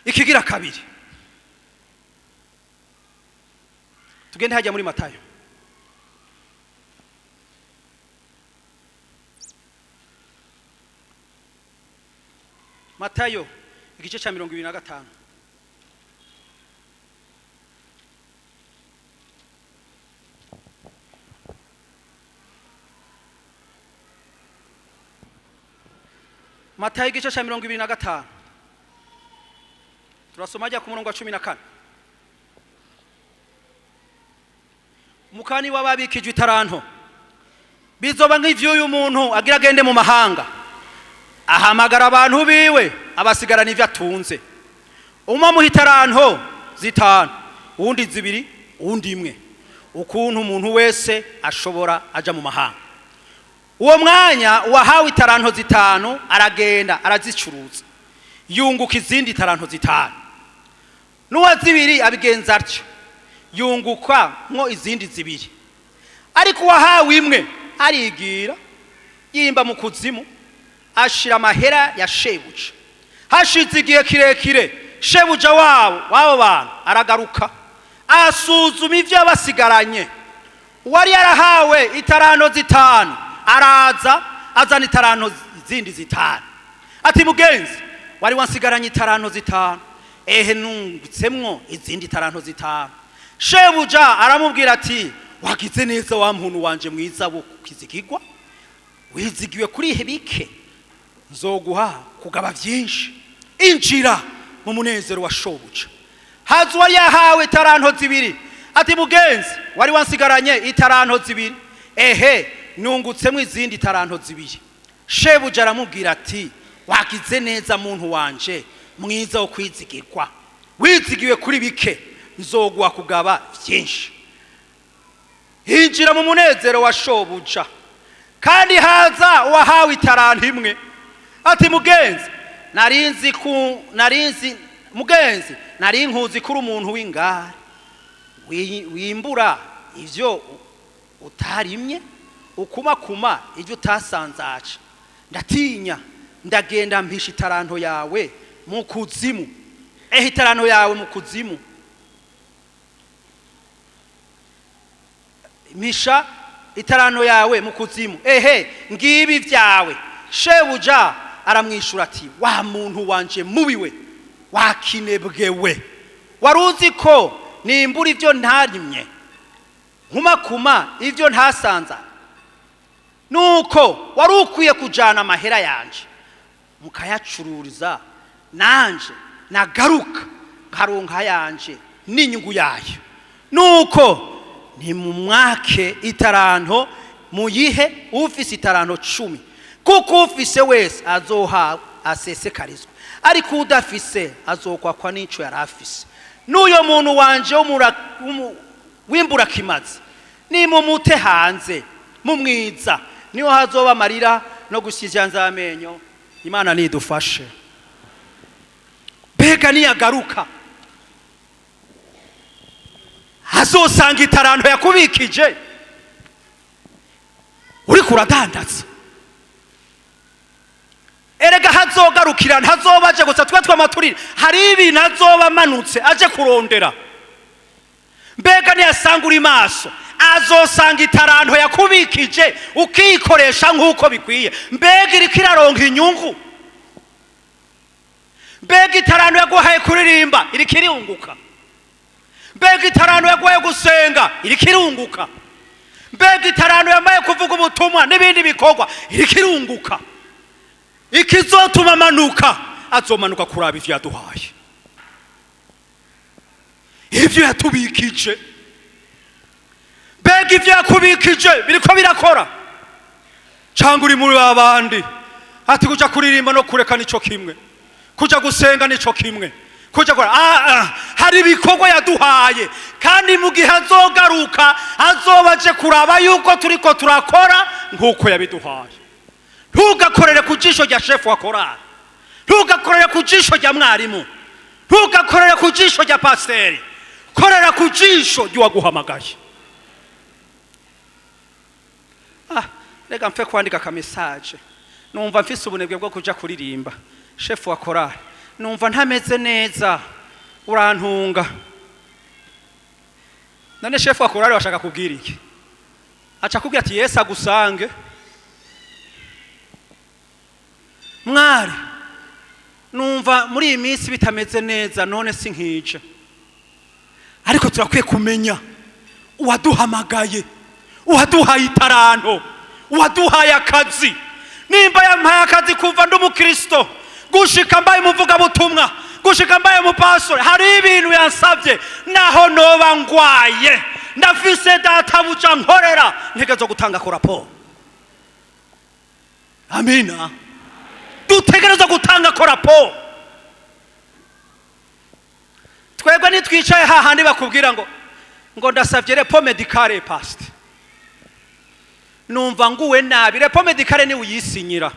Ikigira kabiri, tugende hajya muri Matayo. Matayo igice cha 25. Matayo igice cha 25. Turasoma ajya ku murongo wa 14. Mukani wababikijwe itaranto bizoba nk'ivyuyu muntu agira agende mu mahanga, ahamagara abantu biwe abasigarana ivyo atunze. Umwe mu itaranto 5, uwundi 2, uwundi 1. Ukuntu umuntu wese ashobora aja mu mahanga. Uwo mwanya wahawe itaranto 5 aragenda arazicuruza, yunguka izindi itaranto 5. Nuwa 2 abigenza atyo, yunguka mwo izindi 2. Ariko wahawe 1 arigira yimba mu kuzimu, ashira amahera ya shebuja. Hashize igihe kirekire shebuja wabo bantu aragaruka, asuzuma ivyo basigaranye. Wari yarahawe itaranto zitanu, araza azana itaranto zindi zitanu. Ati mugenzi, wari wansigaranye itaranto zitanu, ehe nungutsemwo izindi taranto zitanu. Shebuja aramubwira ati, wagize neza wa muntu wanje mwiza wo kizigirwa, wizigiwe kuri ihe bike, nzoguha kugaba vyinshi. Injira mu munezero wa shobuja. Hazu wari yahawe itaranto zibiri, ati mugenzi, wari wansigaranye itaranto zibiri, ehe nungutsemwo izindi taranto zibiri. Shebuja aramubwira ati, wagize neza muntu wanje mwiza wo kwizigirwa, wizigiwe kuri bike, nzoguha kugaba vyinshi. Injira mu munezero wa shobuja. Kandi haza uwahawe itaranto imwe, ati mugenzi, mugenzi nari nkuzi kuri umuntu w'ingare, wimbura ivyo utarimye, ukumakuma ivyo utasanzaje. Ndatinya ndagenda mpisha itaranto yawe mu kuzimu. Ehe itaranto yawe mu kuzimu. Mpisha itaranto yawe mu kuzimu, ehe ngibi vyawe. Shebuja aramwishura ati, wa muntu wanje mubiwe, wakinebwewe, waruzi ko nimbura ivyo ntarimye, nkumakuma ivyo ntasanza, nuko wari ukwiye kujana amahera yanje mukayacururiza, nanje nagaruka nkaronka yanje n'inyungu yayo. Nuko ni mu mwake itaranto, muyihe ufise itaranto 10, kuko ufise wese azoha asesekarizwa, ariko udafise azokwakwa n'ico yarafise. N'uyo muntu wanje wimbura kimazi, ni mumute hanze mumwiza, niho hazoba amarira no gushijanza amenyo. Imana nidufashe. Mbega niyagaruka azosanga itaranto yakubikije uri kuradandaza. Erega hazogarukira, ntazoba aje gusa twe twamaturire, hari ibintu azoba amanutse aje kurondera. Mbega niyasanga uri maso, azosanga itaranto yakubikije ukikoresha nk'uko bikwiye. Mbega iriko iraronka inyungu. Mbega itaranto yaguhaye kuririmba iriko irunguka. Mbega itaranto yaguhaye gusenga iriko irunguka. Mbega itaranto yamaye kuvuga ubutumwa n'ibindi bikorwa iriko irunguka. Ikizotuma manuka, azomanuka kuraba ivyo yaduhaye, ivyo yatubikije. Mbega ivyo yakubikije biriko birakora, cyangwa uri muri babandi ati kuja kuririmba no kureka nico kimwe, kuja gusenga nico kimwe, kuja kora hari ibikorwa yaduhaye. Kandi mu gihe azogaruka azobaje kuraba yuko turiko turakora nkuko yabiduhaye. Ntugakorere ku jisho rya shefu wa korali, ntugakorere ku jisho rya mwarimu, ntugakorere ku jisho rya pasiteri, korera ku jisho ry'uwaguhamagaye. Rega mfe kwandika ka message, numva mfise ubunebwe bwo kuja kuririmba. Shefu wa korali, numva ntameze neza, urantunga. None shefu wa korali washaka kubwira iki? Acha kubwira ati Yesu agusange. Mwari, numva muri iyi minsi bitameze neza, none sinkije. Ariko turakwiye kumenya uwaduhamagaye, uwaduhaye itaranto, uwaduhaye akazi. Nimba yampaye akazi kuva ndi umukristo gushika mbaye umuvuga butumwa, gushika mbaye umupastor, hari ibintu yansavye naho noba ngwaye, ndafise data buca nkorera, ntegezo gutanga ko raporo. Amina. Dutegereza gutanga ko raporo. Twebwe nitwicaye hahandi bakubwira ngo ndasavye repo medicale past, numva nguwe nabi. Repo medicale ni uyisinyira,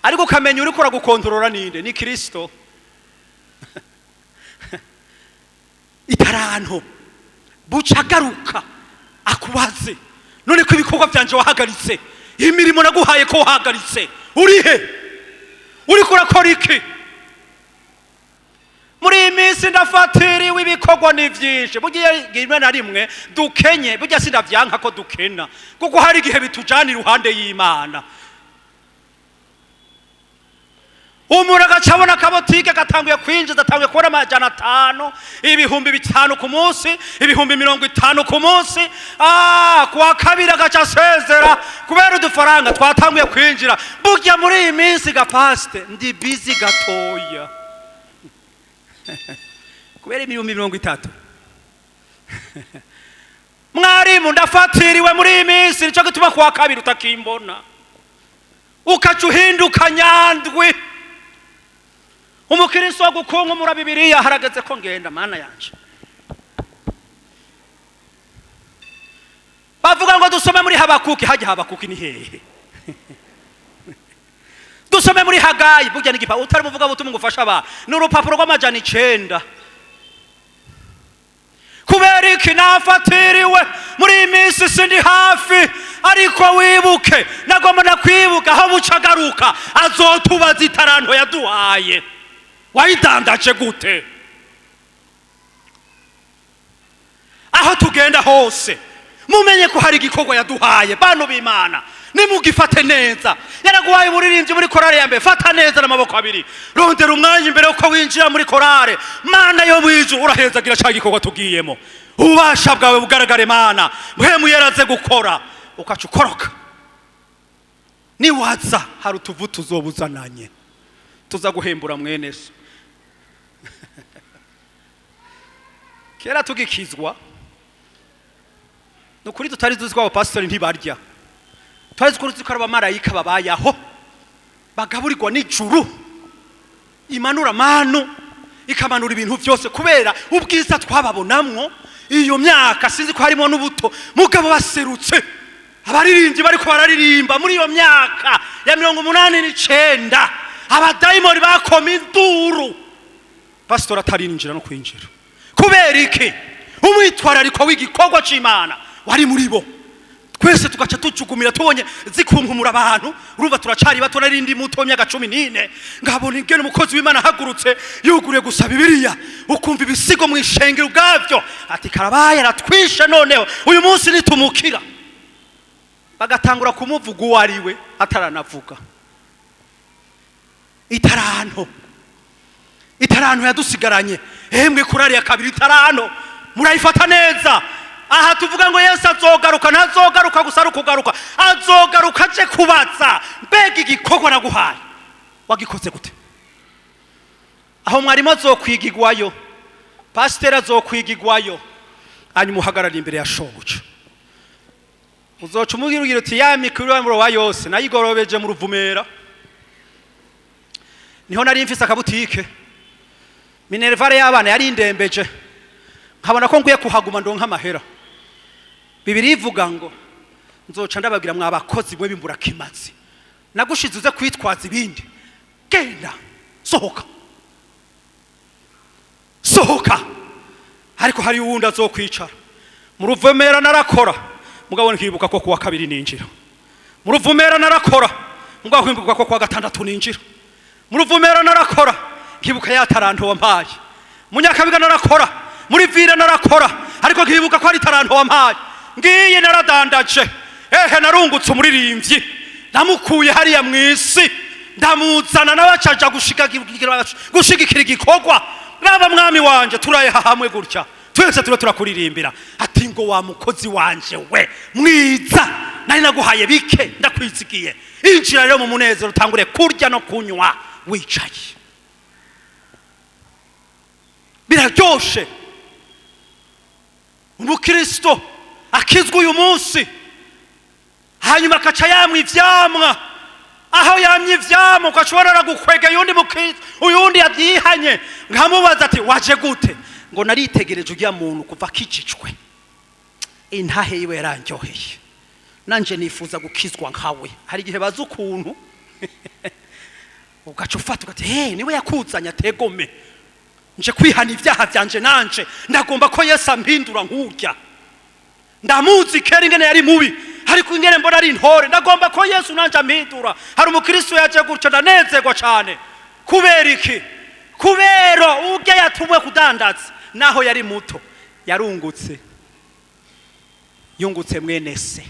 ariko kamenya uri kora gukontorora ninde? Ni Kristo. Itaranto bucagaruka akubaze, none ko ibikorwa byanje wahagaritse, imirimo naguhaye ko wahagaritse, urihe? Uri kurakora iki? Muri iyi minsi minsi ndafatiriwe ibikorwa ni vyinshi bugiye rimwe na rimwe dukenye burya sindavyanka ko dukena kuko hari igihe bitujana iruhande y'Imana. Umuntu agacabona akabotike gatanguye kwinjiza atanguye kubona amajana 5 ibihumbi 5 ku munsi ibihumbi 50 ku munsi kwa kabiri agaca asezera kubera udufaranga twatanguye kwinjira burya muri iyi minsi gapaste ndi busy gatoya kubera ibihumbi 30. Mwarimu ndafatiriwe muri iyi minsi nico gituma kwa kabiri utakimbona ukaca uhinduka nyandwi. Umukristo wo gukunkumura Bibiliya harageze ko ngenda mana yanje. Bavuga ngo dusome muri Habakuki, hajya Habakuki ni hehe? Dusome muri Hagayi, burya nigipa utari muvuga butumwa ngufasha ba. N'urupapuro rw'amajana 9. Kubera iki nafatiriwe muri iminsi sindi hafi ariko wibuke nagomba nakwibuka aho bucagaruka azotubaza itaranto yaduhaye. Wayidandaje gute? Aho tugenda hose mumenye ko hari igikorwa yaduhaye bantu b'Imana nimugifate neza. Yaraguhaye umuririmbyi muri korale ya mbere, fata neza n'amaboko abiri, rondera umwanya imbere uko winjira muri korale. Mana yo mwiju urahezagira cya gikorwa tugiyemo, ubasha bwawe bugaragare Mana, mpemu yaraze gukora ukaca ukoroka. Niwaza hari utuvu tuzobuzananye tuza guhembura mwene so. Kera tugikizwa nukuri tutari tuzi ko abapastori ntibarya, twari tuzi ko abamarayika babayaho bagaburirwa n'ijuru imanura manu ikamanura ibintu byose kubera ubwiza twababonamwo. Iyo myaka sinzi ko harimo n'ubuto mugabo baserutse abaririmbyi bariko bararirimba muri iyo myaka ya 89 abadayimoni bakoma induru pastor atarinjira no kwinjira. Kubera iki? Umwitwarariko w'igikorwa c'Imana wari muri bo. Twese tugaca tucugumira tubonye zikunkumura abantu, urumva turacari bato narindi muto myaka 14 ngabona ingene umukozi w'Imana hagurutse yuguriye gusaba Bibiliya ukumva ibisigo mu ishengero ubwavyo ati karabaye aratwisha noneho uyu munsi nitumukira. Bagatangura kumuvuga uwariwe ataranavuga. Itaranto yadusigaranye hembwe kurari ya kabiri itaranto murayifata neza. Aha tuvuga ngo Yesu azogaruka, ntazogaruka gusa rukugaruka, azogaruka aje kubaza mbega igikorwa naguhaye wagikoze gute. Aho mwarimo azokwigigwayo, pasteur azokwigigwayo, hanyuma uhagarara imbere ya shobuja uzoca umubwira uti ya mikuru wa yose nayigorobeje mu Ruvumera. Niho nari mfise akabutike minervare y'abana yari indembeje nkabona ko nguye kuhaguma ndonka amahera. Bibiri ivuga ngo nzoca ndababwira mwabakozi mwe bimbura kimazi nagushize uze kwitwaza ibindi, genda sohoka. Ariko hari uwundi azokwicara mu Ruvumera. Narakora mugabo nkibuka ko kuwa kabiri ninjira mu Ruvumera. Narakora mugabo nkibuka ko kuwa gatandatu ninjira mu Ruvumera. Narakora nkibuka ya taranto wampaye mu Nyakabiga. Narakora muri Vira. Narakora ariko nkibuka ko ari taranto wampaye. Ngiye naradandaje narungutse umuririmbyi namukuye hariya mwisi ndamuzana nabacaja gushigikira igikorwa. Naba mwami wanje turaye hamwe gutya twese turakuririmbira ati ngo wa mukozi wanje we mwiza nari naguhaye bike ndakwizigiye, injira rero mu munezero utangure kurya no kunywa wicaye. Biraryoshe umukristo akizwa uyu munsi hanyuma akaca yamwa ivyamwa. Aho yamye ivyamwa ukashobora gukwega yundi mukristo uyundi yabyihanye nkamubaza ati waje gute? Ngo naritegereje ujya muntu kuva kicicwe intahe yiwe yarandyoheye nanje nifuza gukizwa nkawe. Hari igihe baza ukuntu ugaca ufata ugati niwe yakuzanya tegome nje kwihana ibyaha byanje nanje ndagomba ko Yesu ampindura nkurya. Ndamuzi kera ingene yari mubi ariko ingene mbona ari intore ndagomba ko Yesu nanje ampindura. Hari umukristo yaje gutyo ndanezerwa cyane. Kubera iki? kubera ubwe yatumwe kudandaza naho yari muto yarungutse yungutse mwene se.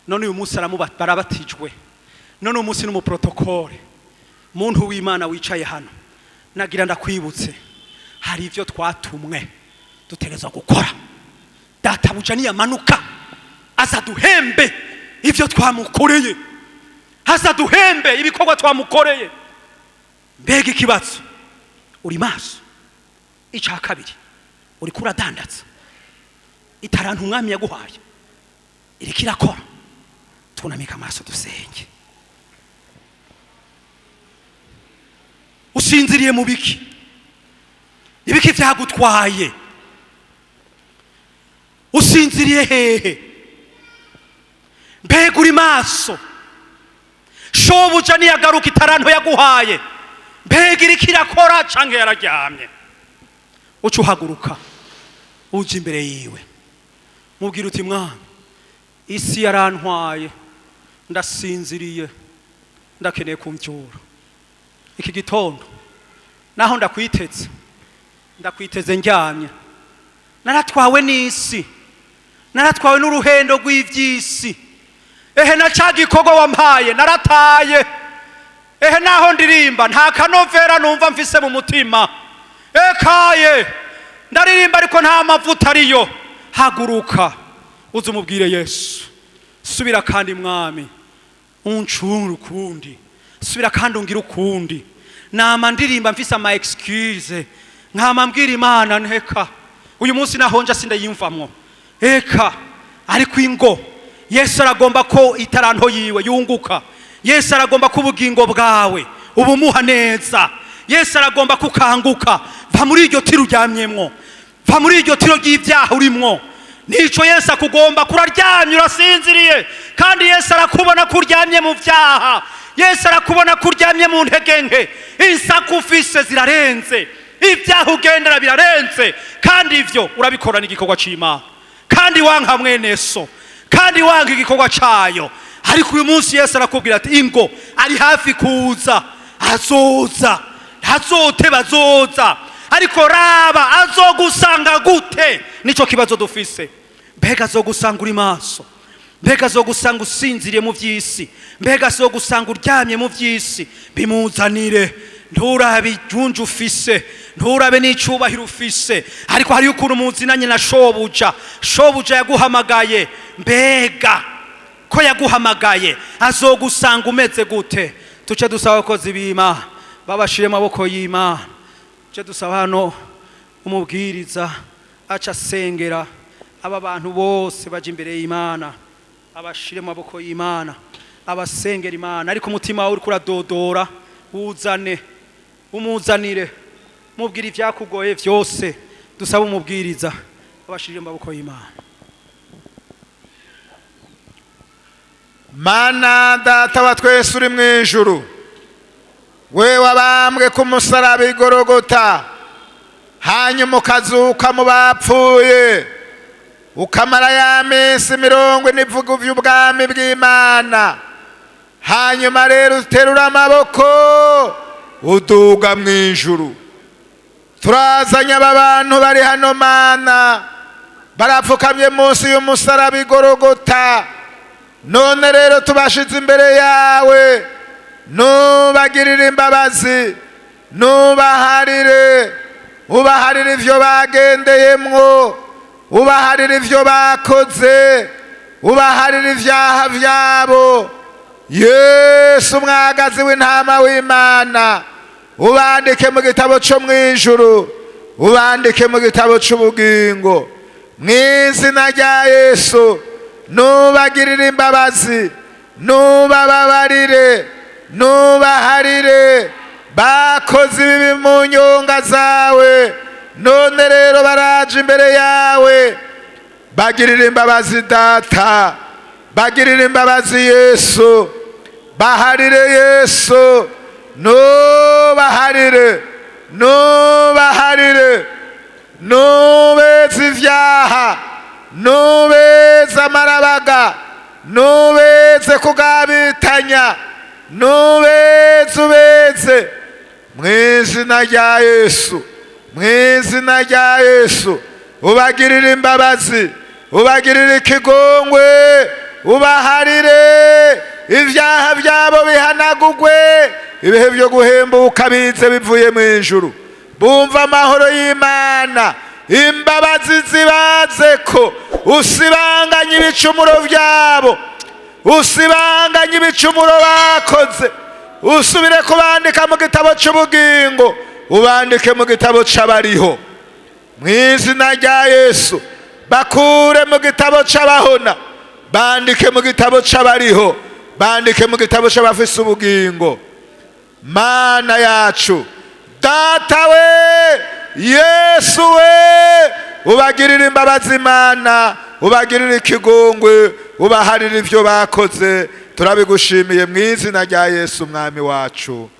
None uyu munsi barabatijwe, none uyu munsi n'umuprotokole. Muntu w'Imana wicaye hano, nagira ndakwibutse hari ivyo twatumwe dutegerezwa gukora. Databuja niyamanuka aza duhembe ivyo twamukoreye, aza duhembe ibikorwa twamukoreye. Mbega ikibazo, uri maso? Ica kabiri, uri kuradandaza itarantu umwami yaguhaye iriko irakora. Tunamika amaso dusenge. Usinziriye mu biki? Ibiki vyagutwaye? Usinziriye hehe? Mbega uri maso? Shobuja niyagaruka itarantu yaguhaye mbega iriko irakora canke yararyamye? Uca uhaguruka uje imbere yiwe, mubwira uti Mwami, isi yarantwaye, ndasinziriye, ndakeneye kumvyura. Iki gitondo naho ndakwiteze ndyamye, naratwawe n'isi, naratwawe n'uruhendo rw'ivyisi. Ehe na ca gikorwa wampaye narataye. Ehe naho ndirimba nta kanovera numva mfise mu mutima. Ekaye ndaririmba ariko nta mavuta ariyo. Haguruka uze umubwire Yesu, subira kandi Mwami uncunge ukundi, subira kandi ungira ukundi. Nama ndirimba mfise ama excuse, nkama mbwira Imana nteka uyu munsi nahonja sindayimvamwo. Eka ariko ingo Yesu aragomba ko itaranto yiwe yunguka. Yesu aragomba ko ubugingo bwawe ubumuha neza. Yesu aragomba kukanguka. Va muri iryo tiro uryamyemwo, va muri iryo tiro ry'ivyaha urimwo. Nico Yesu akugomba. Kuraryamye urasinziriye, kandi Yesu arakubona kuryamye mu vyaha. Yesu arakubona kuryamye mu ntegenke. Insaku ufise zirarenze, ivyaha ugendera birarenze, kandi ivyo urabikorana igikorwa c'Imana, kandi wanka mwene so, kandi wanka igikorwa cayo. Ariko uyu munsi Yesu arakubwira ati ingo ari hafi kuza, azoza, ntazoteba azoza. Ariko raba azogusanga gute? Nico kibazo dufise. Mbega azogusanga uri maso? Mbega azogusanga usinziriye mu vy'isi? Mbega azogusanga uryamye mu vy'isi? Bimuzanire. Nturabe ijunju ufise, nturabe n'icubahiro ufise, ariko hari ukuntu muzinanye na shobuja. Shobuja yaguhamagaye. Mbega ko yaguhamagaye azogusanga umeze gute? Tuce dusaba abakozi b'Imana babashire amaboko y'Imana. Tuce dusaba hano umubwiriza aca asengera aba bantu bose baje imbere y'Imana, abashire amaboko y'Imana, abasengera Imana. Ariko umutima wawe uriko uradodora, uzane umuzanire, mubwira ivyakugoye vyose. Dusaba umubwiriza abashire amaboko y'Imana. Mana data wa twese uri mwijuru, we wabambwe ku musaraba igorogota, hanyuma ukazuka mu bapfuye, ukamara ya minsi 40 ivuga vy'ubwami bw'Imana. Hanyuma rero uterura amaboko uduga mwijuru. Turazanya aba bantu bari hano Mana, barapfukamye munsi y'umusaraba igorogota. None rero tubashize imbere yawe, nubagirire imbabazi, nubaharire, ubaharire ivyo bagendeyemwo, ubaharire ivyo bakoze, ubaharire ivyaha vyabo. Yesu mwagazi w'intama w'Imana, ubandike mu gitabo cyo mwijuru, ubandike mu gitabo c'ubugingo. Mw'izina rya Yesu nubagirire imbabazi, nubababarire, nubaharire. Bakoze ibibi mu nyonga zawe, none rero baraje imbere yawe. Bagirire imbabazi data, bagirire imbabazi Yesu, baharire Yesu, nubaharire, nubaharire, nubeze ivyaha, nubeze amarabaga, nubeze kugabitanya, nubeze ubeze. mw'izina rya Yesu, mw'izina rya Yesu, ubagirire imbabazi, ubagirire ikigongwe, ubaharire ivyaha vyabo bihanagugwe, ibihe vyo guhembuka bize bivuye mw'ijuru, bumva amahoro y'Imana, imbabazi zibazeko, usibanganye ibicumuro vyabo, usibanganye ibicumuro bakoze, usubire kubandika mu gitabo c'ubugingo, ubandike mu gitabo c'abariho, mw'izina rya Yesu. Bakure mu gitabo c'abahona, bandike mu gitabo c'abariho, bandike mu gitabo c'abafise ubugingo. Mana yacu, Data we, Yesu we, ubagirire imbabazi Mana, ubagirire ikigongwe, ubaharire ivyo bakoze, turabigushimiye mw'izina rya Yesu mwami wacu,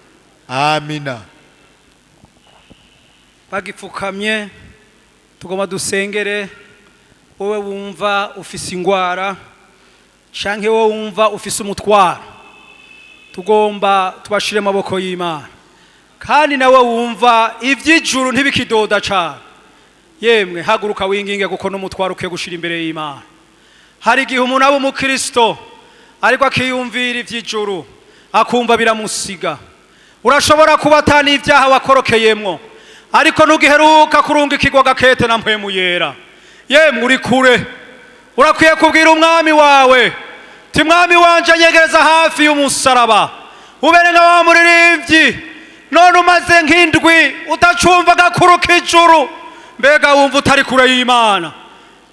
amina. Bagipfukamye tugomba dusengere wowe wumva ufise ingwara canke wowe wumva ufise umutwaro, tugomba tubashire amaboko y'Imana. Kandi nawe wumva ivy'ijuru ntibikidoda cane, yemwe haguruka winginge kuko n'umutwaro ukwiye gushira imbere y'Imana. Hari igihe umuntu aba umukristo ariko akiyumvira ivy'ijuru akumva biramusiga. Urashobora kuba atani ivyaha wakorokeyemwo, ariko nugiheruka kurungikirwa gakete na mpwemu yera, yemwe uri kure. Urakwiye kubwira umwami wawe ti mwami wanje nyegereza hafi y'umusaraba, ubere nka wa muririmbyi, none umaze nk'indwi udacumva gakuru k'ijuru, mbega wumva utari kure y'Imana,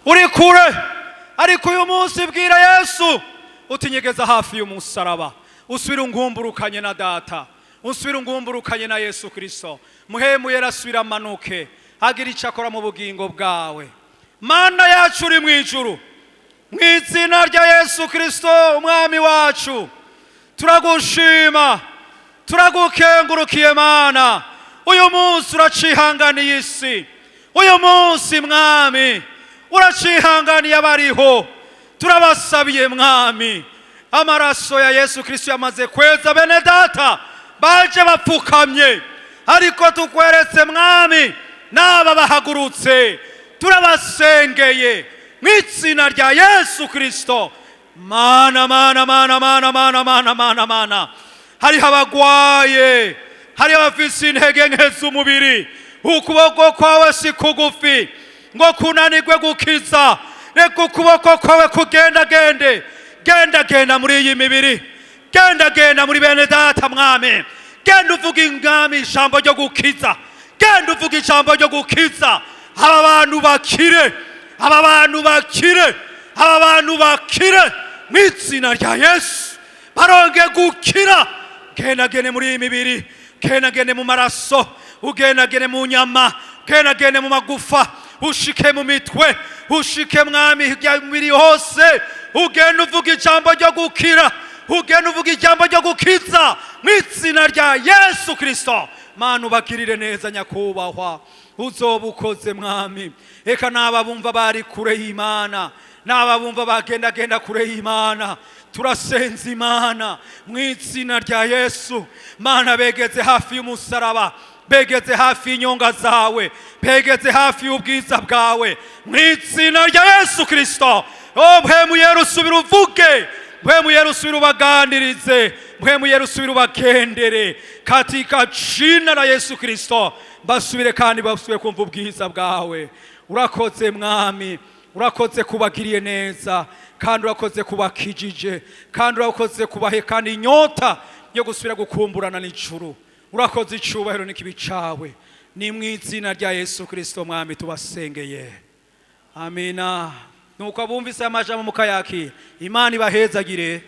uri kure. Ariko uyu munsi bwira Yesu uti nyegeza hafi y'umusaraba, usubire ungumburukanye na Data, usubire ungumburukanye na Yesu Kristo, muhemu yera asubire amanuke agira ico akora mu bugingo bwawe. Mana yacu uri mw'ijuru, mw'izina rya Yesu Kristo umwami wacu, turagushima, turagukengurukiye Mana. Uyu munsi uracihanganiye isi, uyu munsi mwami uracihanganiye abariho, turabasabiye mwami, amaraso ya Yesu Kristo yamaze kweza bene Data baje bapfukamye, ariko tukweretse mwami n'aba bahagurutse, turabasengeye mw'izina rya Yesu Kristo. Mana mana mana mana mana mana mana mana, hariho abagwaye, hariho abafise intege nke z'umubiri, ukuboko kwawe si kugufi ngo kunanirwe gukiza, reka ukuboko kwawe kugendagende, gendagenda muri iyi mibiri, gendagenda muri bene Data mwami, genda uvuga ingami ijambo ryo gukiza, genda uvuga ijambo ryo gukiza. Aba bantu bakire, aba bantu bakire, aba bantu bakire mw'izina rya Yesu, baronge gukira. Gendagende muri iyi mibiri, gendagende mu maraso, ugendagende mu nyama, gendagende mu magufa, ushike mu mitwe, ushike mwami hirya mibiri hose, ugenda uvuga ijambo ryo gukira, ugenda uvuga ijambo ryo gukiza mw'izina rya Yesu Kristo. Mana ubagirire neza nyakubahwa, uzobukoze mwami. Eka n'aba bumva bari kure y'Imana, n'aba bumva bagendagenda kure y'Imana, turasenza Imana mw'izina rya Yesu. Mana begeze hafi y'umusaraba, begeze hafi y'inyonga zawe, begeze hafi y'ubwiza bwawe mw'izina rya Yesu Kristo. O mpwemu yera usubire uvuge, mpwemu yera usubire ubaganirize, mpwemu yera usubire ubagendere katika jina la Yesu Kristo. Basubire kandi basubire kumva ubwiza bwawe. Urakoze mwami, urakoze kubagiriye neza, kandi urakoze kubakijije, kandi urakoze kubahekana inyota yo gusubira gukumburana n'ijuru. Urakoze icubahiro n'ikibi cawe, ni mw'izina rya Yesu Kristo mwami tubasengeye, amina. Nuko abumvise amajambo mukayakira, Imana ibahezagire.